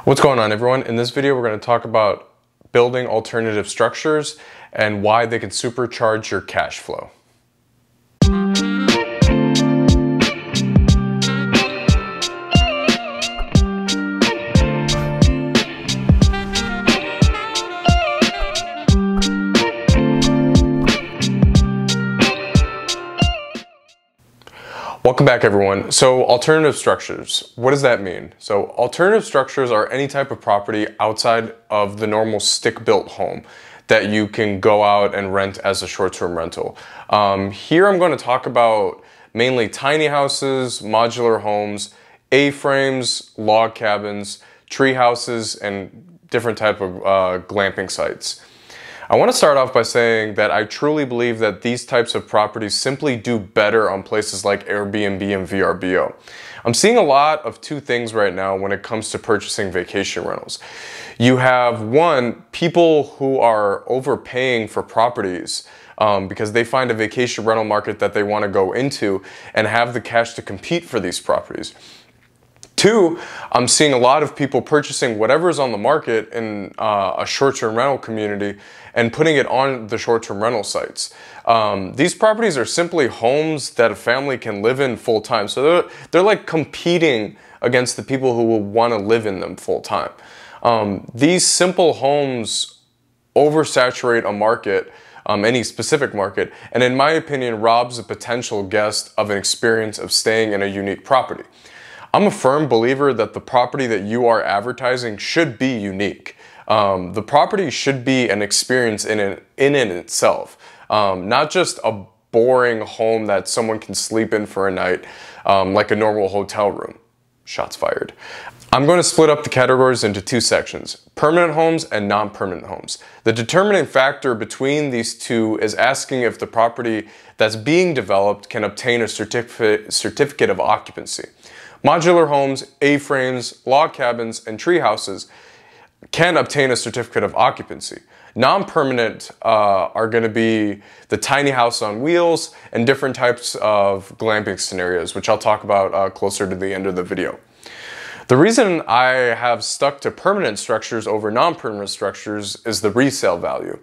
What's going on, everyone? In this video, we're going to talk about building alternative structures and why they can supercharge your cash flow. Welcome back, everyone. So alternative structures, what does that mean? So alternative structures are any type of property outside of the normal stick-built home that you can go out and rent as a short-term rental. Here I'm going to talk about mainly tiny houses, modular homes, A-frames, log cabins, tree houses, and different type of glamping sites. I want to start off by saying that I truly believe that these types of properties simply do better on places like Airbnb and VRBO. I'm seeing a lot of two things right now when it comes to purchasing vacation rentals. You have, one, people who are overpaying for properties because they find a vacation rental market that they want to go into and have the cash to compete for these properties. Two, I'm seeing a lot of people purchasing whatever's on the market in a short-term rental community and putting it on the short-term rental sites. These properties are simply homes that a family can live in full-time. So they're like competing against the people who will want to live in them full-time. These simple homes oversaturate a market, any specific market, and in my opinion, robs a potential guest of an experience of staying in a unique property. I'm a firm believer that the property that you are advertising should be unique. The property should be an experience in itself, not just a boring home that someone can sleep in for a night, like a normal hotel room. Shots fired. I'm going to split up the categories into two sections: permanent homes and non-permanent homes. The determining factor between these two is asking if the property that's being developed can obtain a certificate of occupancy. Modular homes, A-frames, log cabins, and tree houses can obtain a certificate of occupancy. Non-permanent are going to be the tiny house on wheels and different types of glamping scenarios, which I'll talk about closer to the end of the video. The reason I have stuck to permanent structures over non-permanent structures is the resale value.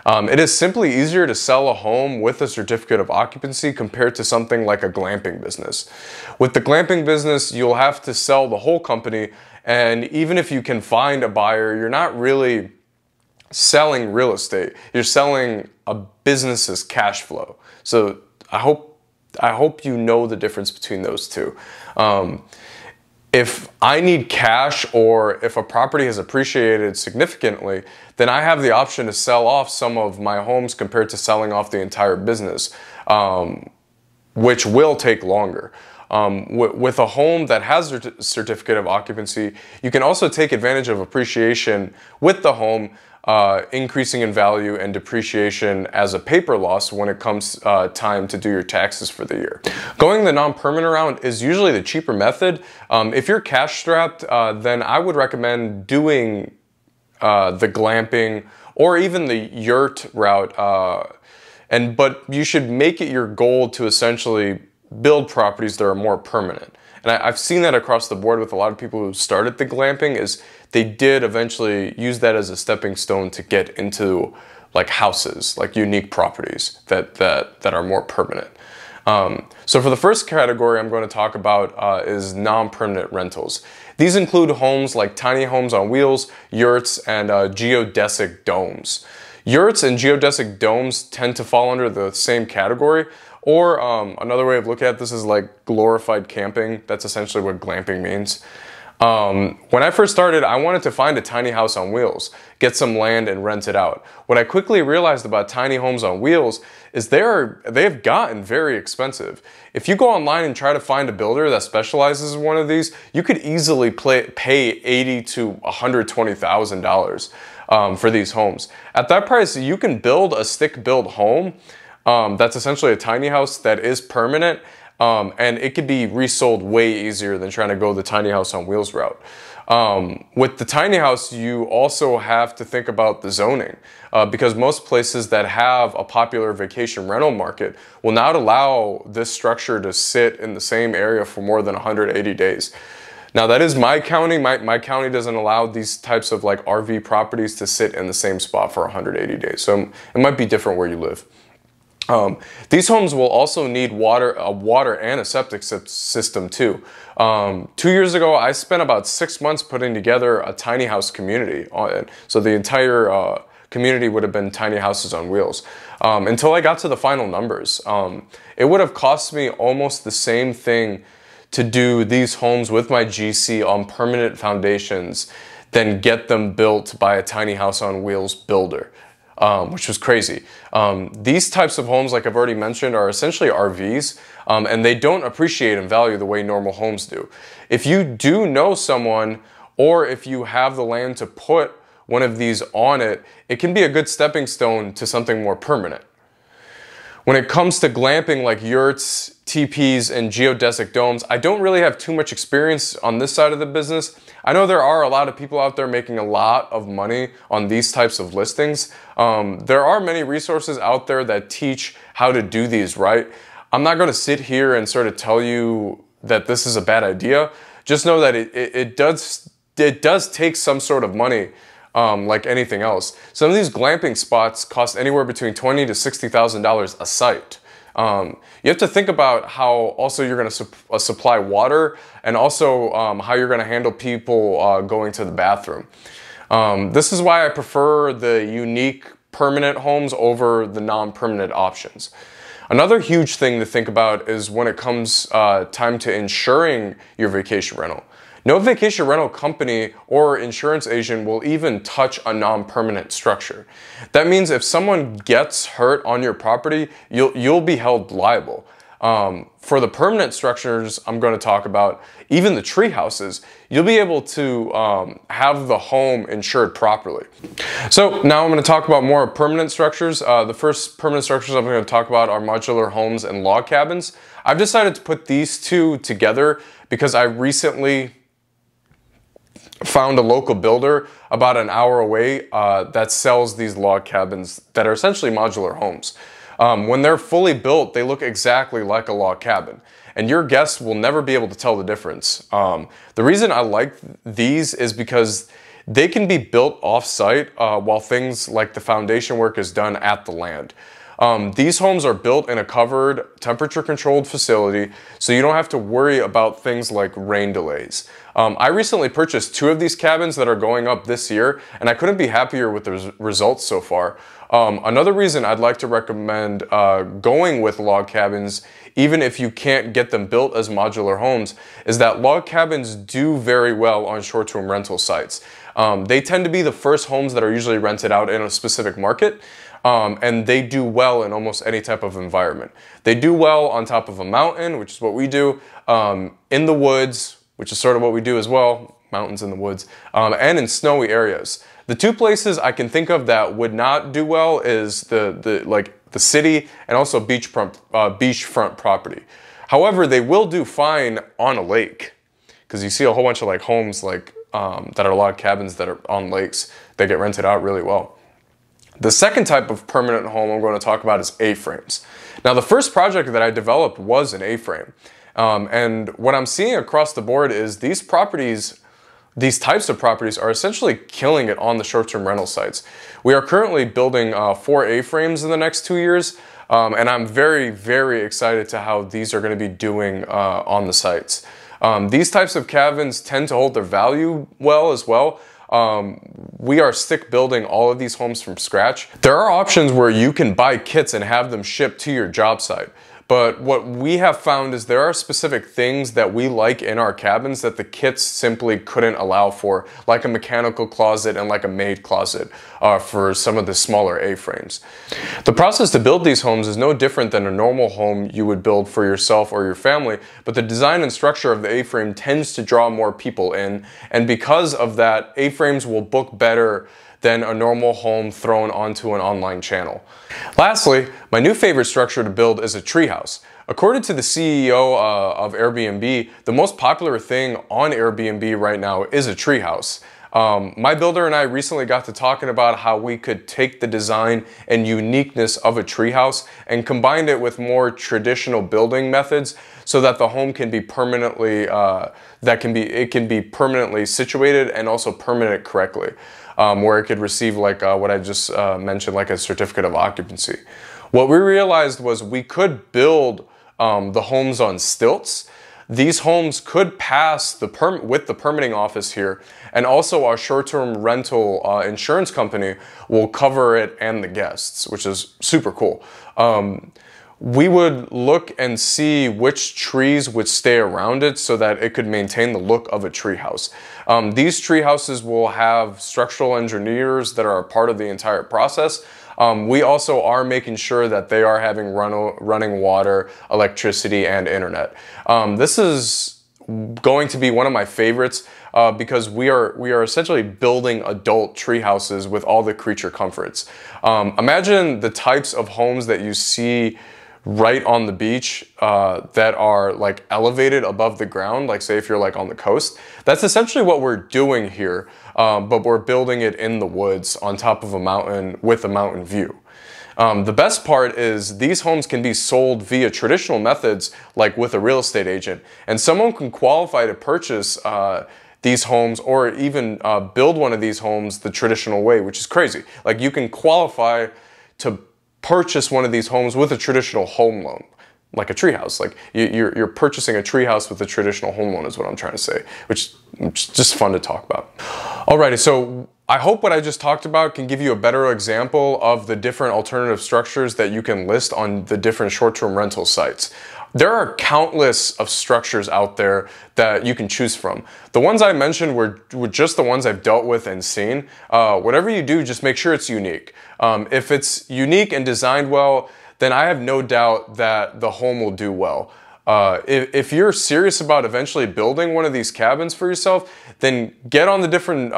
It is simply easier to sell a home with a certificate of occupancy compared to something like a glamping business. With the glamping business, you'll have to sell the whole company, and even if you can find a buyer, you're not really selling real estate. You're selling a business's cash flow. So I hope you know the difference between those two. If I need cash, or if a property has appreciated significantly, then I have the option to sell off some of my homes compared to selling off the entire business, which will take longer. With a home that has a certificate of occupancy, you can also take advantage of appreciation with the home, increasing in value and depreciation as a paper loss when it comes time to do your taxes for the year. Going the non-permanent route is usually the cheaper method. If you're cash strapped, then I would recommend doing the glamping or even the yurt route. But you should make it your goal to essentially build properties that are more permanent. And I've seen that across the board with a lot of people who started the glamping, is they did eventually use that as a stepping stone to get into like houses, like unique properties that are more permanent. So for the first category I'm going to talk about is non-permanent rentals. These include homes like tiny homes on wheels, yurts, and geodesic domes. Yurts and geodesic domes tend to fall under the same category, or another way of looking at this is like glorified camping. That's essentially what glamping means. When I first started, I wanted to find a tiny house on wheels, get some land and rent it out. What I quickly realized about tiny homes on wheels is they've gotten very expensive. If you go online and try to find a builder that specializes in one of these, you could easily pay $80,000 to $120,000 for these homes. At that price, you can build a stick-built home that's essentially a tiny house that is permanent, and it could be resold way easier than trying to go the tiny house on wheels route. With the tiny house, you also have to think about the zoning, because most places that have a popular vacation rental market will not allow this structure to sit in the same area for more than 180 days. Now that is my county. My county doesn't allow these types of like RV properties to sit in the same spot for 180 days. So it might be different where you live. These homes will also need water and a septic system too. 2 years ago, I spent about 6 months putting together a tiny house community. So the entire community would have been tiny houses on wheels. Until I got to the final numbers. It would have cost me almost the same thing to do these homes with my GC on permanent foundations than get them built by a tiny house on wheels builder. Which was crazy. These types of homes, like I've already mentioned, are essentially RVs, and they don't appreciate and value the way normal homes do. If you do know someone, or if you have the land to put one of these on it, it can be a good stepping stone to something more permanent. When it comes to glamping like yurts, teepees, and geodesic domes, I don't really have too much experience on this side of the business. I know there are a lot of people out there making a lot of money on these types of listings. There are many resources out there that teach how to do these right. I'm not going to sit here and sort of tell you that this is a bad idea. Just know that it does take some sort of money. Like anything else. Some of these glamping spots cost anywhere between $20,000 to $60,000 a site. You have to think about how also you're going to supply water, and also how you're going to handle people going to the bathroom. This is why I prefer the unique permanent homes over the non-permanent options. Another huge thing to think about is when it comes time to insuring your vacation rental. No vacation rental company or insurance agent will even touch a non-permanent structure. That means if someone gets hurt on your property, you'll be held liable. For the permanent structures I'm going to talk about, even the tree houses, you'll be able to have the home insured properly. So now I'm going to talk about more permanent structures. The first permanent structures I'm going to talk about are modular homes and log cabins. I've decided to put these two together because I recently found a local builder about an hour away that sells these log cabins that are essentially modular homes. When they're fully built, they look exactly like a log cabin, and your guests will never be able to tell the difference. The reason I like these is because they can be built off-site while things like the foundation work is done at the land. These homes are built in a covered, temperature-controlled facility, so you don't have to worry about things like rain delays. I recently purchased 2 of these cabins that are going up this year, and I couldn't be happier with the results so far. Another reason I'd like to recommend going with log cabins, even if you can't get them built as modular homes, is that log cabins do very well on short-term rental sites. They tend to be the first homes that are usually rented out in a specific market. And they do well in almost any type of environment. They do well on top of a mountain, which is what we do, in the woods, which is sort of what we do as well, mountains in the woods, and in snowy areas. The 2 places I can think of that would not do well is the city and also beachfront property. However, they will do fine on a lake, because you see a whole bunch of like homes like that are log cabins that are on lakes that get rented out really well. The second type of permanent home I'm going to talk about is A-frames. Now, the first project that I developed was an A-frame. And what I'm seeing across the board is these types of properties are essentially killing it on the short-term rental sites. We are currently building 4 A-frames in the next 2 years. And I'm very, very excited to how these are going to be doing on the sites. These types of cabins tend to hold their value well as well. We are stick building all of these homes from scratch. There are options where you can buy kits and have them shipped to your job site. But what we have found is there are specific things that we like in our cabins that the kits simply couldn't allow for, like a mechanical closet and like a maid closet for some of the smaller A-frames. The process to build these homes is no different than a normal home you would build for yourself or your family, but the design and structure of the A-frame tends to draw more people in, and because of that, A-frames will book better than a normal home thrown onto an online channel. Lastly, my new favorite structure to build is a treehouse. According to the CEO of AirBNB, the most popular thing on Airbnb right now is a treehouse. My builder and I recently got to talking about how we could take the design and uniqueness of a treehouse and combine it with more traditional building methods so that the home can be permanently, it can be permanently situated and also permanent correctly, where it could receive like what I just mentioned, like a certificate of occupancy. What we realized was we could build the homes on stilts. These homes could pass with the permitting office here, and also our short-term rental insurance company will cover it and the guests, which is super cool. We would look and see which trees would stay around it so that it could maintain the look of a treehouse. These treehouses will have structural engineers that are a part of the entire process. We also are making sure that they are having running water, electricity, and internet. This is going to be one of my favorites because we are essentially building adult tree houses with all the creature comforts. Imagine the types of homes that you see right on the beach that are like elevated above the ground, like say if you're like on the coast. That's essentially what we're doing here, but we're building it in the woods on top of a mountain with a mountain view. The best part is these homes can be sold via traditional methods like with a real estate agent, and someone can qualify to purchase these homes or even build one of these homes the traditional way, which is crazy. Like you can qualify to purchase one of these homes with a traditional home loan, like a treehouse. Like you're purchasing a treehouse with a traditional home loan is what I'm trying to say, which is just fun to talk about. Alrighty, so I hope what I just talked about can give you a better example of the different alternative structures that you can list on the different short-term rental sites. There are countless of structures out there that you can choose from. The ones I mentioned were just the ones I've dealt with and seen. Whatever you do, just make sure it's unique. If it's unique and designed well, then I have no doubt that the home will do well. If you're serious about eventually building one of these cabins for yourself, then get on the different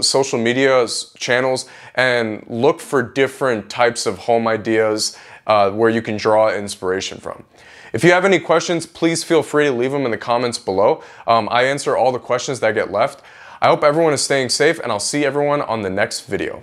social media channels and look for different types of home ideas where you can draw inspiration from. If you have any questions, please feel free to leave them in the comments below. I answer all the questions that get left. I hope everyone is staying safe, and I'll see everyone on the next video.